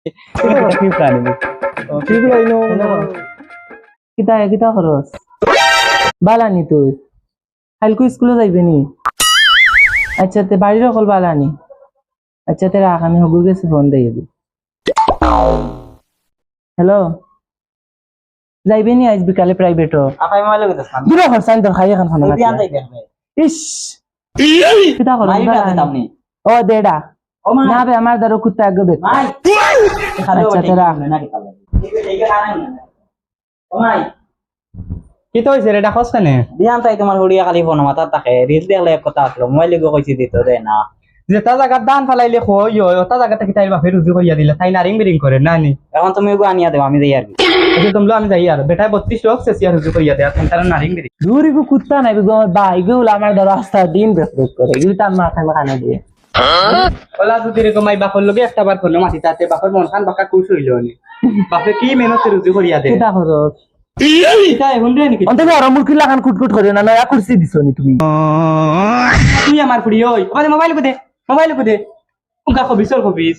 কি প্রাণী ঠিকগুলো আইনো কিতা খরচ বালানি তুই কালকে স্কুলে যাইবে নি আচ্ছা তে বাড়ির অকল বালানি আচ্ছা তে রাখ আমি হবু গেছি ফোন দিয়ে হ্যালো যাইবে নি আজ বিকালে প্রাইভেট আপাই মোবাইল কইতাছ না দূরে হরসাইন তোর খাই এখন খানা বিয়ান যাইবে হবে ইস কিতা খরচ মাই বাতে তামনি ও দেড়া ও মা না বে আমার দ্বারা কুত্তা আগে বেক মাই খালি আচ্ছা, ওটা তেরা। না কি তালে এইটা খানা না ও মাই কি তো হইছে রে ডাকস কেনে বিয়ান তাই তোমার হুড়িয়া খালি ফোন মাথা থাকে রিল দেখলে এক কথা আসলো মোবাইল গো কইছি দিত দে না যেটা জায়গার দান ফালাইলে কই ওটা জায়গাতে কি তাইর বাপের রুজু কইয়া দিলা তাই নারিং বিরিং করে নানি এখন তুমি গো আনিয়া দেও আমি যাই আর কি আচ্ছা তোমরা আমি যাই আর বেটা 32 লোক সে সিয়া রুজু কইয়া দেয়া তার নারিং বিরিং দূরে গো কুত্তা নাই গো আমার ভাই গুলো আমার দ্বারা রাস্তা দিন বেক করে এগুলি তার মাথায় মাখানো দিয়ে ওলা যদি রে মাই বাপর লগে একটা বার করলো মাটি তাতে বাপর মন খান বাকা খুশ হইলো নি বাপে কি মেহনত রুজু করিয়া দে কিতা খরচ এটা এখন রে নাকি অন্তত আর মুরকি লাগান কুটকুট করে না নয়া কুরসি দিছনি তুমি তুই আমার ফুড়ি ওই ওরে মোবাইল কো দে উনকা খবিসর খবিস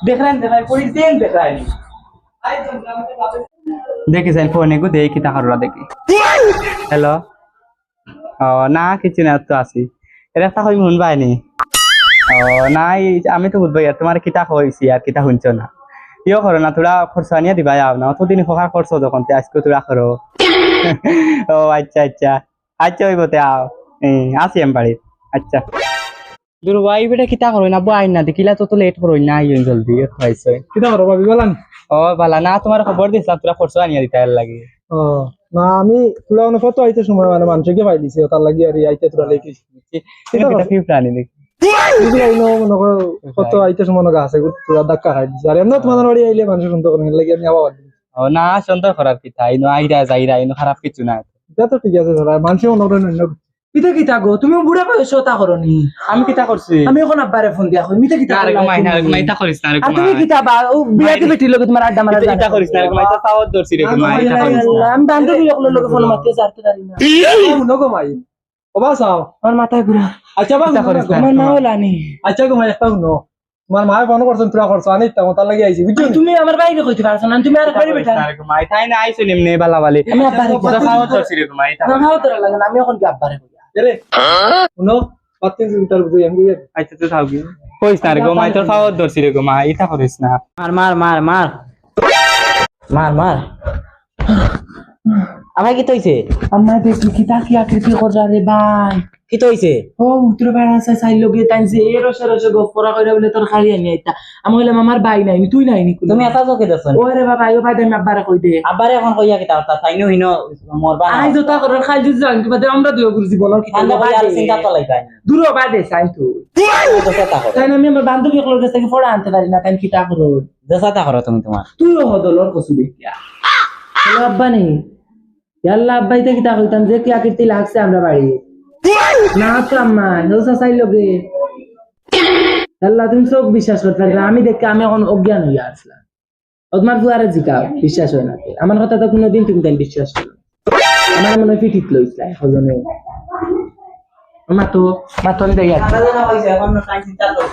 দেখলেন পুলিশ দেন দেখাই দেখি সাইন ফোনে গো দেই কি তাহাররা দেখি হ্যালো ও না কিছু না তো আসি এরা তা হই মন বাইনি ও নাই আমি তো বুঝবো আর তোমার কিতা হইছি আর কিতা শুনছো না ইও করো না তোরা খরচ আনিয়া দিবা যাও না অতদিন খোকার খরচ যখন তে আজকে তোরা করো ও আচ্ছা আচ্ছা আচ্ছা ওই বতে আও আসি আমি বাড়ি আচ্ছা দুর্বাই বেটা কিতা করো না বই না দেখিলা তো লেট করো না আইন জলদি খাইছে কিতা করো ভাবি বলান ও বালা না তোমার খবর দিছিলাম তোরা খরচ আনিয়া দিতে লাগে ও না আমি তুলা মানে ফটো আইতে সময় মানে মানুষকে পাই দিছি তার লাগি আর আইতে তোরা লেখি এটা কি প্রাণী দেখি এগুলো আইনো মনে করো ফটো আইতে সময় নগা আছে তোরা ধাক্কা খাই দিছি আর এমন তোমার বাড়ি আইলে মানুষ শুনতে করেন লাগি আমি আবার ও না সুন্দর করার কিতা ইনো আইরা যাইরা ইনো খারাপ কিছু না এটা তো ঠিক আছে তোরা মানুষ মনে করেন কিতা কিতা গো তুমি বুড়া বয়স তা করনি আমি কিতা করছি আমি এখন আব্বারে ফোন দিয়া কই মিতা কিতা না রে ঘুমাই না রে ঘুমাই তা করিস না রে আর তুমি ঘুমাই কিতা বা ও বিয়াতে বেটি লগে তোমার আড্ডা মারা এটা করিস না রে ঘুমাই তা তাও দর্শি রে ঘুমাই তা করিস না আমি বান্ধবী লগে ফোন মারতে যাতে পারি না নগো মাই ওবা চাও আমার মাথায় ঘুরা আচ্ছা বা কিতা করিস না আমার মা হলানি আচ্ছা গো মাই একটা শুনো তোমার মায়ে ফোন করছেন তোরা করছো আনি তার লাগি আইছি বুঝছো তুমি আমার বাইরে কইতে পারছ না তুমি আর বাড়ি বেটা ঘুমাই তাই না আইছো নিমনে বালা বালি আমি আব্বারে তা তাও দর্শি রে ঘুমাই তা না হাও তোরা লাগে না আমি এখন কি আব্বারে কই রে শুনো পাত্তি তার বুঝি আমি আচ্ছা তো থাকি কইস না রে ঘুমাই তোর তাও দর্শি রে ঘুমাই ইতা করিস না মার মার মার মার মার মার আমায় কি তইছে আম্মা দেখি কিতা কি আকৃতি করজা রে ভাই কি তইছে ও উত্তর বেড়া আছে সাইল লগে টাইনছে এ রসে রসে গফরা কইরা বলে তোর খালি আনি আইতা আমি বললাম আমার ভাই নাই তুই নাই নি তুমি এত চোখে দেখছ ওরে বাবা আইও ভাই আমি আব্বারে কই দে আবারে এখন কইয়া কি তা তাইনো হিনো মরবা না আই জোতা করার খাই যদি জান কিবা আমরা দুই গুরু জীবনের কি ঠান্ডা ভাই আর চিন্তা চলাই তাই দূর বাদে সাইন তো তো সেটা করো তাই না আমি আমার বান্ধবী গুলোর কাছ থেকে ফড়া আনতে পারি না তাই কিতা করো যেটা করো তুমি তোমার তুইও হদলর কসু দেখিয়া হ্যালো আব্বা নেই ইয়াল্লা আব্বাইতে কিতা কইতাম যে কি আকৃতি লাগছে আমরা বাড়ি না তো আম্মা নৌসা চাই লগে আল্লাহ তুমি সব বিশ্বাস করতে পারবে না আমি দেখে আমি এখন অজ্ঞান হইয়া আসলাম তোমার বুয়ারে জিকাও বিশ্বাস হয় না আমার কথা তো কোনোদিন তুমি তাই বিশ্বাস করো আমার মনে হয় পিঠিত লইছিলাম হজনে মা তো আমি দেই ঠান্ডা জানা হইছে এখন টাইম চিন্তা করো